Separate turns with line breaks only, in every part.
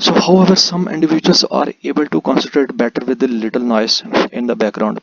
So however some individuals are able to concentrate better with the little noise in the background.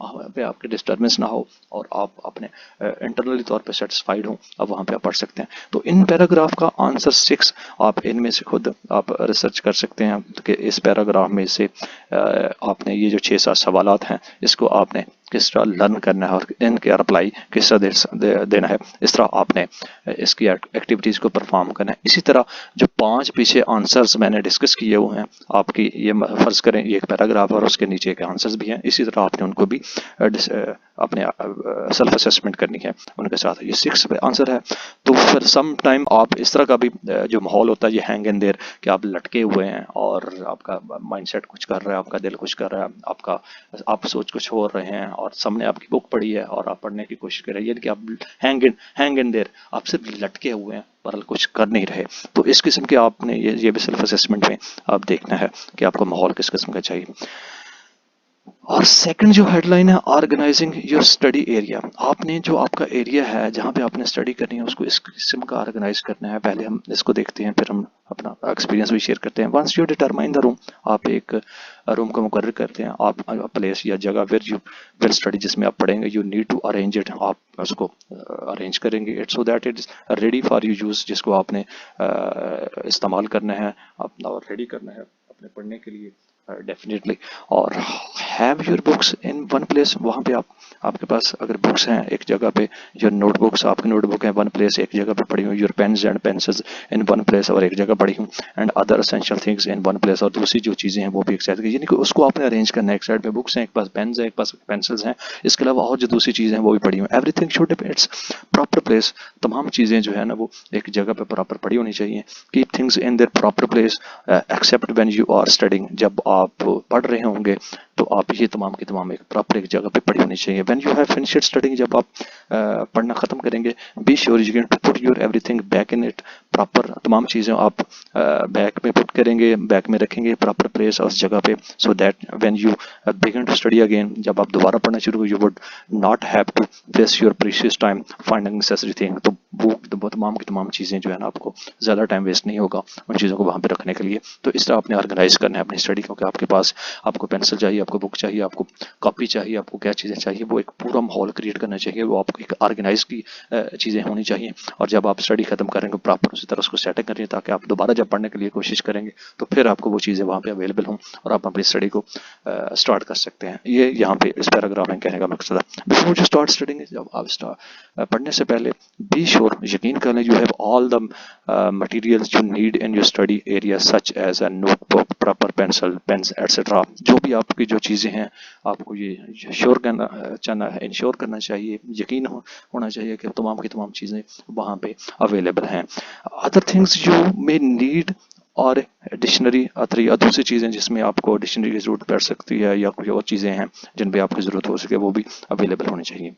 وہاں پہ آپ کے disturbance نہ ہو اور آپ اپنے انٹرنلی طور پہ سیٹسفائیڈ ہوں، اب وہاں پہ آپ پڑھ سکتے ہیں. تو ان پیراگراف کا آنسر 6 آپ ان میں سے خود آپ ریسرچ کر سکتے ہیں کہ اس پیراگراف میں سے آپ نے یہ جو 6-7 سوالات ہیں اس کو آپ نے کس طرح لرن کرنا ہے اور ان کے رپلائی کس طرح دینا ہے، اس طرح آپ نے اس کی ایکٹیویٹیز کو پرفارم کرنا ہے. اسی طرح جو 5 پیچھے آنسرز میں نے ڈسکس کیے ہوئے ہیں، آپ کی یہ فرض کریں یہ ایک پیراگراف اور اس کے نیچے کے آنسرز بھی ہیں، اسی طرح آپ نے ان کو بھی اپنے سیلف اسیسمنٹ کرنی ہے ان کے ساتھ. یہ 6 آنسر ہے. تو پھر سم ٹائم آپ اس طرح کا بھی جو ماحول ہوتا ہے یہ ہینگ ان دیر کہ آپ لٹکے ہوئے ہیں اور آپ کا مائنڈ سیٹ کچھ کر رہا ہے، آپ کا دل کچھ کر رہا ہے، آپ سوچ کچھ ہو رہے ہیں اور سامنے آپ کی بک پڑھی ہے اور آپ پڑھنے کی کوشش کر رہے ہیں، یعنی کہ آپ ہینگ ان دیر، آپ صرف لٹکے ہوئے ہیں پر کچھ کر نہیں رہے. تو اس قسم کے آپ نے یہ بھی سیلف اسیسمنٹ میں آپ دیکھنا ہے کہ آپ کو ماحول کس قسم کا چاہیے. اور سیکنڈ جو ہیڈ لائن ہے آرگنائزنگ یور اسٹڈی ایریا، آپ نے جو آپ کا ایریا ہے جہاں پہ آپ نے اسٹڈی کرنی ہے اس کو اس قسم کا آرگنائز کرنا ہے. پہلے ہم اس کو دیکھتے ہیں پھر ہم اپنا ایکسپیرینس بھی شیئر کرتے ہیں. ونس یو ڈیٹرمائن دا روم، آپ ایک روم کو مقرر کرتے ہیں، آپ پلیس یا جگہ ویئر یو ول اسٹڈی جس میں آپ پڑھیں گے، you need to arrange it, آپ اس کو ارینج کریں گے it so that it is ready for you use, جس کو آپ نے استعمال کرنا ہے، اپنا ریڈی کرنا ہے اپنے پڑھنے کے لیے ڈیفینیٹلی. اور have your books in one place, وہاں پہ آپ کے پاس اگر بکس ہیں ایک جگہ پہ، یور نوٹ بکس، آپ کی نوٹ بک ہیں ون پلیس ایک جگہ پہ پڑھی ہوں، your pens and pencils in one place اور ایک جگہ پڑھی ہوں، and other essential things in one place, اور دوسری جو چیزیں ہیں وہ بھی ایک سائڈ، یعنی کہ اس کو آپ نے ارینج کرنا ہے. ایک سائڈ پہ بکس ہیں، ایک پاس پینز ہیں، ایک پاس پینسلز ہیں، اس کے علاوہ اور جو دوسری چیزیں ہیں وہ بھی پڑھی ہوں. Everything should its proper place, تمام چیزیں جو ہے نا وہ ایک جگہ پہ پراپر پڑھی ہونی چاہیے. Keep things in their proper place except when you are studying, جب آپ پڑھ رہے ہوں گے تو آپ یہ تمام کی تمام ایک پراپر ایک جگہ پہ پڑھی ہونی چاہیے. When you have finished studying, جب آپ پڑھنا ختم کریں گے، be sure you can put your everything back in it, proper تمام چیزیں آپ بیک میں پٹ کریں گے، بیک میں رکھیں گے پراپر پلیس اس جگہ پہ، so that when you begin to study again, جب آپ دوبارہ پڑھنا شروع you would not have to waste your precious time finding necessary thing. تو وہ تمام کی تمام چیزیں جو ہے نا آپ کو زیادہ ٹائم ویسٹ نہیں ہوگا ان چیزوں کو وہاں پہ رکھنے کے لیے. تو اس طرح آپ نے آرگنائز کرنا ہے اپنی اسٹڈی کو کہ آپ کے پاس آپ کو پینسل چاہیے، آپ کو بک چاہیے، آپ کو کاپی چاہیے، آپ کو کیا چیزیں چاہیے، وہ ایک پورا ماحول کریٹ کرنا چاہیے، وہ آپ کو ایک آرگنائز کی چیزیں ہونی چاہیے. اور جب آپ اسٹڈی ختم کریں گے پراپر اسی طرح اس کو سیٹنگ کریں تاکہ آپ دوبارہ جب پڑھنے کے لیے کوشش کریں گے تو پھر آپ کو وہ چیزیں وہاں پہ اویلیبل ہوں اور آپ اپنی اسٹڈی کو اسٹارٹ کر سکتے ہیں. یہ یہاں پہ اس پیراگراف میں کہنے کا مقصد ہے. بیفور یو اسٹارٹ اسٹڈنگ، جب آپ پڑھنے سے پہلے بی شیور، یقین کر لیں، you have all the materials you need in your study area such as a notebook, proper pencil, pens etcetera. جو بھی آپ کی جو چیزیں ہیں آپ کو یہ شیور کرنا ہے، انشور کرنا چاہیے، یقین ہونا چاہیے کہ تمام کی تمام چیزیں وہاں پہ اویلیبل ہیں. Other things you may need اور ڈکشنری، دوسری چیزیں جس میں آپ کو ڈکشنری کی ضرورت پڑ سکتی ہے یا کوئی اور چیزیں ہیں جن پہ آپ کی ضرورت ہو سکے وہ بھی اویلیبل ہونی چاہیے.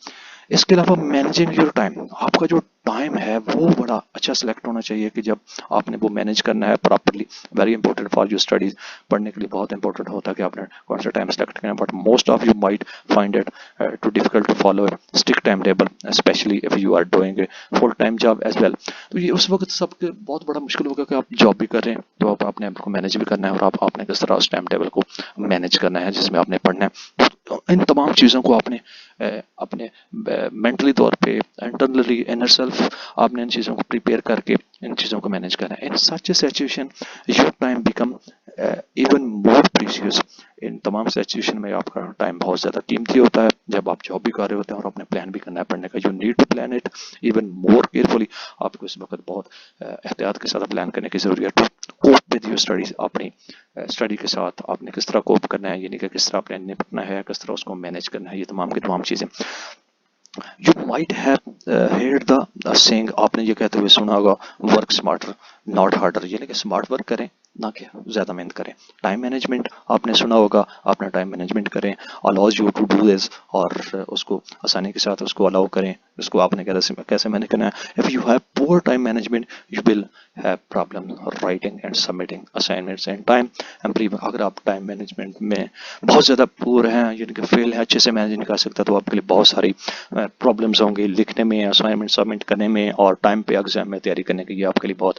اس کے علاوہ مینیجنگ یور ٹائم، آپ کا جو ٹائم ہے وہ بڑا اچھا سلیکٹ ہونا چاہیے کہ جب آپ نے وہ مینیج کرنا ہے properly. Very important for your studies, پڑھنے کے لیے بہت امپورٹنٹ ہوتا ہے کہ آپ نے کون سا ٹائم سلیکٹ کرنا ہے. But most of you might find it too difficult to follow strict time table, especially if you are doing a full time job as well. تو یہ اس وقت سب کے بہت بڑا مشکل ہوگا کہ آپ جاب بھی کر رہے ہیں تو آپ اپنے آپ کو مینیج بھی کرنا ہے اور آپ نے کس طرح اس ٹائم ٹیبل کو مینیج کرنا ہے جس میں آپ نے پڑھنا ہے. ان تمام چیزوں کو آپ نے اپنے مینٹلی طور پہ انٹرنلی انر سیلف آپ نے ان چیزوں کو پریپیئر کر کے ان چیزوں کو مینیج کرنا ہے. In such a situation your time become even more precious. ان تمام سچویشن میں آپ کا ٹائم بہت زیادہ قیمتی ہوتا ہے جب آپ جاب بھی کر رہے ہوتے ہیں اور اپنے پلان بھی کرنا ہے پڑھنے کا. You need to plan it even more carefully. آپ کو اس وقت بہت احتیاط کے ساتھ پلان کرنے کی ضرورت ہے. کوپ ود یور اسٹڈیز، اپنی اسٹڈی کے ساتھ آپ نے کس طرح کوپ کرنا ہے، یعنی کہ کس طرح اپنے نپٹنا ہے، کس طرح اس کو مینیج کرنا ہے، یہ تمام کی تمام چیزیں. You might have heard the saying، آپ نے یہ کہتے ہوئے سنا ہوگا ورک اسمارٹر ناٹ ہارڈر، یعنی کہ اسمارٹ ورک کریں نہ کہ زیادہ محنت کریں. ٹائم مینجمنٹ آپ نے سنا ہوگا، اپنا ٹائم مینجمنٹ کریں. allows you to do this، اور اس کو آسانی کے ساتھ اس کو الاؤ کریں. اس کو آپ نے کیسے مینیج کرنا ہے. if you have poor time management you will have problem writing and submitting assignments in time. اگر آپ ٹائم مینجمنٹ میں بہت زیادہ پور ہیں یعنی کہ فیل ہے، اچھے سے مینیج نہیں کر سکتا تو آپ کے لیے بہت ساری پرابلمس ہوں گی لکھنے میں، اسائنمنٹ سبمٹ کرنے میں اور ٹائم پہ ایگزام میں تیاری کرنے کے. یہ آپ کے لیے بہت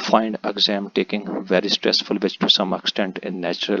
find exam taking very stressful which to some extent in natural।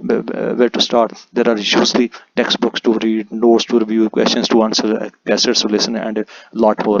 where to start. There are usually textbooks to read, notes to review, questions to answer, cassettes to listen and a lot more।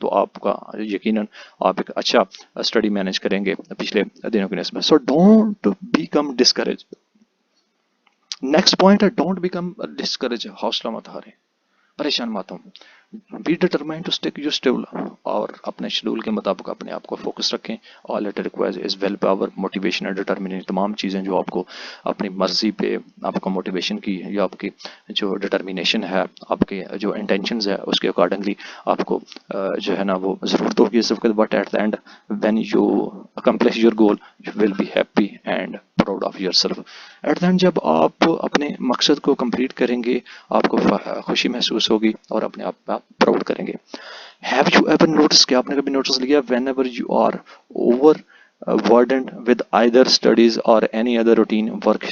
تو آپ کا یقیناً آپ ایک اچھا study manage کریں گے پچھلے دنوں کی نسبت. So don't become discourage. Next point ہے ڈونٹ بیکم ڈسکریج. حوصلہ مت ہاریں, پریشان مت ہوں. Be determined to stick your schedule, اور اپنے شیڈول کے مطابق اپنے آپ کو فوکس رکھیں. All it requires is willpower, motivation and determination. تمام چیزیں جو آپ کو اپنی مرضی پہ آپ کو موٹیویشن کی یا آپ کی جو ڈٹرمنیشن ہے, آپ کے جو انٹینشنز ہے اس کے اکارڈنگلی آپ کو جو ہے نا وہ ضرورت ہوگی اس وقت. But at the end when you accomplish your goal you will be happy and proud of yourself. At the end جب آپ اپنے مقصد کو کمپلیٹ کریں گے آپ کو خوشی محسوس ہوگی اور اپنے آپ پہ آپ پراؤڈ کریں گے. ہیو یو ایور نوٹس, کہ آپ نے کبھی نوٹس لیا, whenever you are over burdened with either studies or any other routine work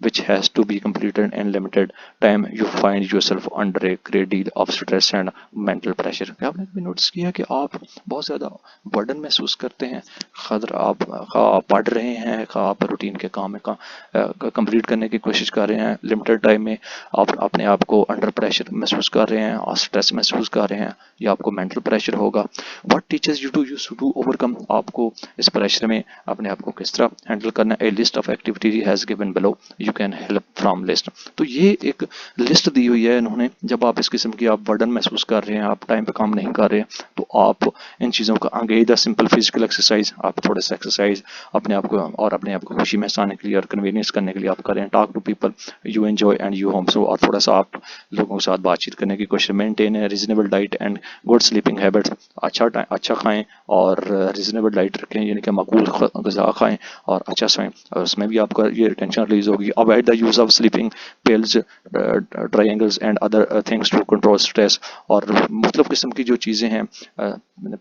which has to be completed in limited time, you find yourself under a great deal of stress and mental pressure. کیا آپ نے کبھی notice کیا کہ آپ بہت زیادہ burden محسوس کرتے ہیں, خاطر آپ پڑھ رہے ہیں, آپ روٹین کے کام کمپلیٹ کرنے کی کوشش کر رہے ہیں لمیٹڈ ٹائم میں, آپ اپنے آپ کو انڈر پریشر محسوس کر رہے ہیں اور اسٹریس محسوس کر رہے ہیں, یا آپ کو مینٹل پریشر ہوگا. What teachers you to overcome, آپ کو اس پریشر میں اپنے آپ کو کس طرح ہینڈل کرنا ہے. A list of activity has given below, you can help from list. تو یہ ایک لسٹ دی ہوئی ہے انہوں نے. جب آپ اس قسم کی آپ برڈن محسوس کر رہے ہیں, آپ ٹائم پہ کام نہیں کر رہے ہیں, تو آپ ان چیزوں کا آگے دا سمپل فزیکل ایکسرسائز, آپ تھوڑا سا ایکسرسائز اپنے آپ کو اور اپنے آپ کو خوشی محسوس کے لیے اور کنوینئنس کرنے کے لیے آپ کریں. Talk to people you enjoy and you home so, اور تھوڑا سا آپ لوگوں کے ساتھ بات چیت کرنے کی کوشش. مینٹین ہے reasonable diet and good sleeping habits, اچھا کھائیں اور ریزنیبل ڈائٹ رکھیں, یعنی کہ معقول غذا کھائیں اور اچھا سوئیں, اس میں بھی آپ کا یہ ٹینشن ریلیز ہوگی. Avoid the use of sleeping pills, tranquillizers and other things to control stress. اور مختلف قسم کی جو چیزیں ہیں,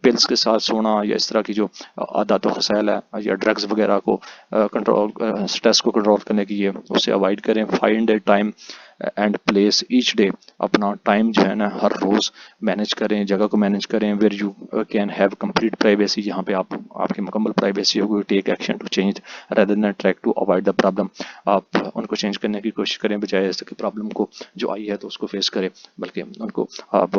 پلس کے ساتھ سونا یا اس طرح کی جو عادات و خصائل ہے یا ڈرگز وغیرہ کو کنٹرول, اسٹریس کو کنٹرول کرنے کی, یہ اسے اوائڈ کریں. Find a time and place each day, اپنا ٹائم جو ہے نا ہر روز مینیج کریں, جگہ کو مینیج کریں. Where you can have complete privacy, جہاں پہ آپ کی مکمل پرائیویسی ہوگی. Take action to change rather than track to avoid the problem, آپ ان کو چینج کرنے کی کوشش کریں بجائے اس کہ پرابلم کو جو آئی ہے تو اس کو فیس کریں, بلکہ ان کو آپ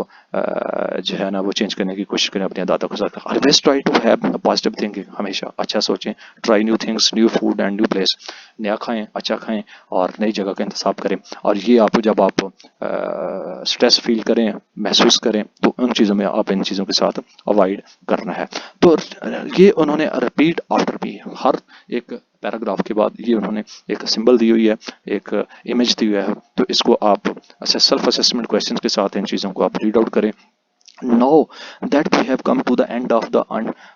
جو ہے نا وہ چینج کرنے کی کوشش کریں اپنی عاداتوں کے ساتھ. Always try to have positive thinking, ہمیشہ اچھا سوچیں. Try new things, new food and new place, نیا کھائیں, اچھا کھائیں اور نئی جگہ کا انتخاب کریں. اور یہ آپ جب آپ اسٹریس فیل کریں, محسوس کریں, تو ان چیزوں میں آپ ان چیزوں کے ساتھ اوائڈ کرنا ہے. تو یہ انہوں نے ریپیٹ آفٹر می, ہر ایک پیراگراف کے بعد یہ انہوں نے ایک سمبل دی ہوئی ہے, ایک امیج دی ہوئی ہے. تو اس کو آپ سیلف اسسمنٹ کویشچن کے ساتھ ان چیزوں کو آپ ریڈ آؤٹ کریں. Now that we have come to the end of the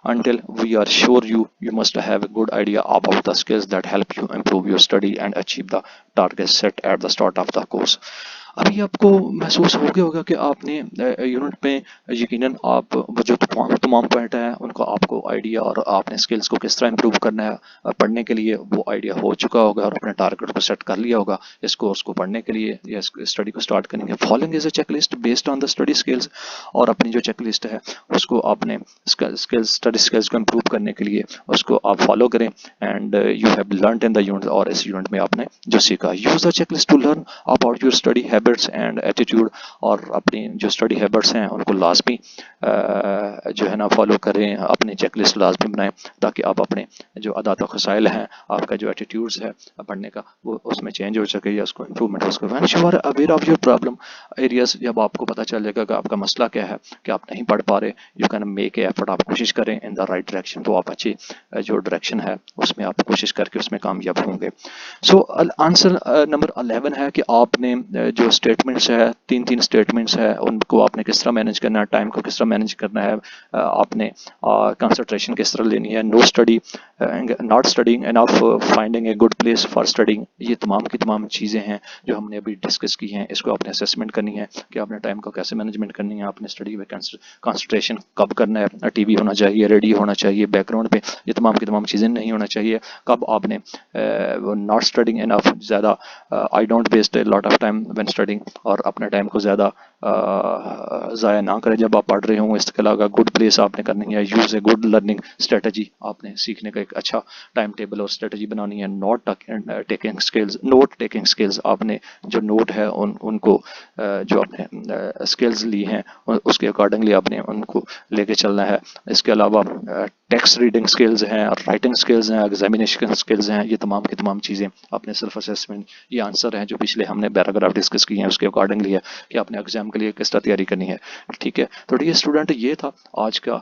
until we are sure you must have a good idea about the skills that help you improve your study and achieve the targets set at the start of the course. ابھی آپ کو محسوس ہو گیا ہوگا کہ آپ نے unit میں یقیناً آپ جو تمام پوائنٹ ہیں ان کا آپ کو آئیڈیا, اور آپ نے سکلز کو کس طرح امپروو کرنا ہے پڑھنے کے لیے وہ آئیڈیا ہو چکا ہوگا, اور اپنے ٹارگیٹ کو سیٹ کر لیا ہوگا اس کورس کو پڑھنے کے لیے یا اس اسٹڈی کو اسٹارٹ کرنے کے. Following is a check list based on the study skills, اور اپنی جو چیک لسٹ ہے اس کو آپ نے اسٹڈی اسکلز کو امپروو کرنے کے لیے اس کو آپ فالو کریں. And you have learned in the unit, اور اس یونٹ میں آپ نے جو سیکھا. Use the checklist to learn about your study habits and attitude, اور اپنی جو اسٹڈی ہیبٹس ہیں ان کو لازمی جو ہے نا فالو کریں, اپنی چیک لسٹ لازمی بنائیں تاکہ آپ اپنے جو عادات و خصائل ہیں, آپ کا جو ایٹیٹیوڈز ہے پڑھنے کا, وہ اس میں چینج ہو سکے یا اس کو امپرومنٹ ہو سکے. When you are aware of your problem areas, جب آپ کو پتہ چل جائے گا کہ آپ کا مسئلہ کیا ہے, کہ آپ نہیں پڑھ پا رہے, you can make a effort, آپ کوشش کریں ان دا رائٹ ڈائریکشن, تو آپ اچھی جو ڈائریکشن ہے اس میں آپ کوشش کر کے اس میں کامیاب ہوں گے. سو آنسر نمبر 11 ہے کہ آپ نے جو اسٹیٹمنٹس ہے, تین اسٹیٹمنٹس ہے, ان کو آپ نے کس طرح مینیج کرنا ہے, ٹائم کو کس طرح مینیج کرنا ہے, آپ نے کنسنٹریشن کس طرح لینی ہے, no study, not studying enough, finding a good place for studying. یہ تمام کی تمام چیزیں ہیں جو ہم نے ابھی ڈسکس کی ہیں. اس کو آپ نے اسیسمنٹ کرنی ہے کہ آپ نے ٹائم کو کیسے مینجمنٹ کرنی ہے, آپ نے اسٹڈی پہ کنسنٹریشن کب کرنا ہے, ٹی وی ہونا چاہیے, ریڈیو ہونا چاہیے بیک گراؤنڈ پہ, یہ تمام کی تمام چیزیں نہیں ہونا چاہیے. کب آپ نے ناٹ اسٹڈنگ انف, زیادہ I don't waste a lot of time when studying, اور اپنے ٹائم کو زیادہ ضائع نہ کریں جب آپ پڑھ رہے ہوں. اس کے علاوہ گڈ پلیس آپ نے کرنی ہے, use a good learning strategy, آپ نے سیکھنے کا ایک اچھا ٹائم ٹیبل اور اسٹریٹجی بنانی ہے. نوٹ ٹیکنگ اسکلز, آپ نے جو نوٹ ہے ان کو جو آپ نے اسکلز لی ہیں اس کے اکارڈنگلی آپ نے ان کو لے کے چلنا ہے. اس کے علاوہ ٹیکسٹ ریڈنگ اسکلز ہیں, رائٹنگ اسکلز ہیں, ایگزامینیشن اسکلز ہیں, یہ تمام کی تمام چیزیں اپنے سیلف اسیسمنٹ, یہ آنسر ہیں جو پچھلے ہم نے پیراگراف ڈسکس کی ہیں اس کے اکارڈنگلی ہے کہ آپ نے ایگزام کے لیے کس طرح تیاری کرنی ہے. ٹھیک ہے, تو ڈیئر اسٹوڈنٹ, یہ تھا آج کا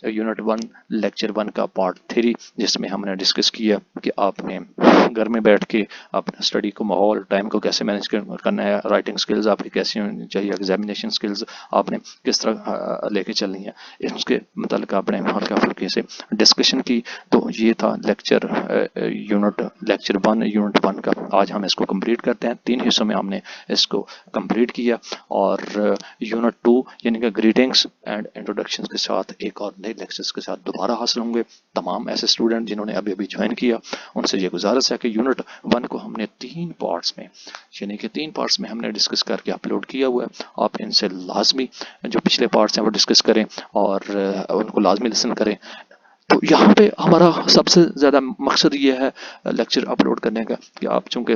یونٹ 1 لیکچر 1 کا پارٹ 3, جس میں ہم نے ڈسکس کیا کہ آپ نے گھر میں بیٹھ کے اپنے اسٹڈی کو ماحول ٹائم کو کیسے مینیج کرنا ہے, رائٹنگ اسکلز آپ کی کیسی ہونی چاہیے, ایگزامینیشن اسکلز آپ نے کس طرح لے کے چلنی ہے, اس کے متعلق آپ نے ہلکا پھلکے سے ڈسکشن کی. تو یہ تھا لیکچر 1 یونٹ 1 کا. آج ہم اس کو کمپلیٹ کرتے ہیں, 3 حصوں میں ہم نے اس کو کمپلیٹ کیا, اور یونٹ 2 یعنی کہ گریٹنگس اینڈ انٹروڈکشن کے ساتھ ایک اور نئے لیکچرز کے ساتھ دوبارہ حاصل ہوں گے. تمام ایسے اسٹوڈنٹ جنہوں نے ابھی جوائن کیا, ان سے یہ گزارش ہے کہ یونٹ 1 کو ہم نے 3 پارٹس میں, یعنی کہ 3 پارٹس میں ہم نے ڈسکس کر کے اپلوڈ کیا ہوا ہے. آپ ان سے لازمی جو پچھلے پارٹس ہیں وہ ڈسکس کریں اور ان کو لازمی لسن کریں. تو یہاں پہ ہمارا سب سے زیادہ مقصد یہ ہے لیکچر اپلوڈ کرنے کا کہ آپ چونکہ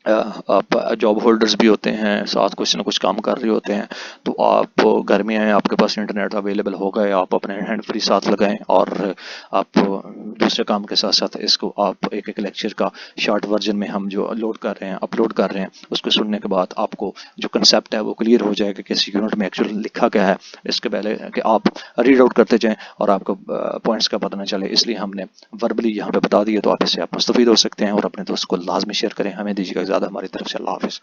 آپ جاب ہولڈرز بھی ہوتے ہیں, ساتھ کچھ نہ کچھ کام کر رہے ہوتے ہیں, تو آپ گھر میں آئیں, آپ کے پاس انٹرنیٹ اویلیبل ہوگا, آپ اپنے ہینڈ فری ساتھ لگائیں اور آپ دوسرے کام کے ساتھ ساتھ اس کو آپ ایک لیکچر کا شارٹ ورژن میں ہم جو لوڈ کر رہے ہیں, اپلوڈ کر رہے ہیں, اس کو سننے کے بعد آپ کو جو کنسیپٹ ہے وہ کلیئر ہو جائے گا کہ اس یونٹ میں ایکچوئل لکھا کیا ہے, اس کے پہلے کہ آپ ریڈ آؤٹ کرتے جائیں اور آپ کو پوائنٹس کا پتہ نہ چلے. اس لیے ہم نے وربلی یہاں پہ بتا دیے, تو آپ اس سے آپ مستفید ہو سکتے ہیں, اور اپنے دوست کو لازمی شیئر کریں. ہمیں دیجیے گا زیادہ, ہماری طرف سے اللہ حافظ.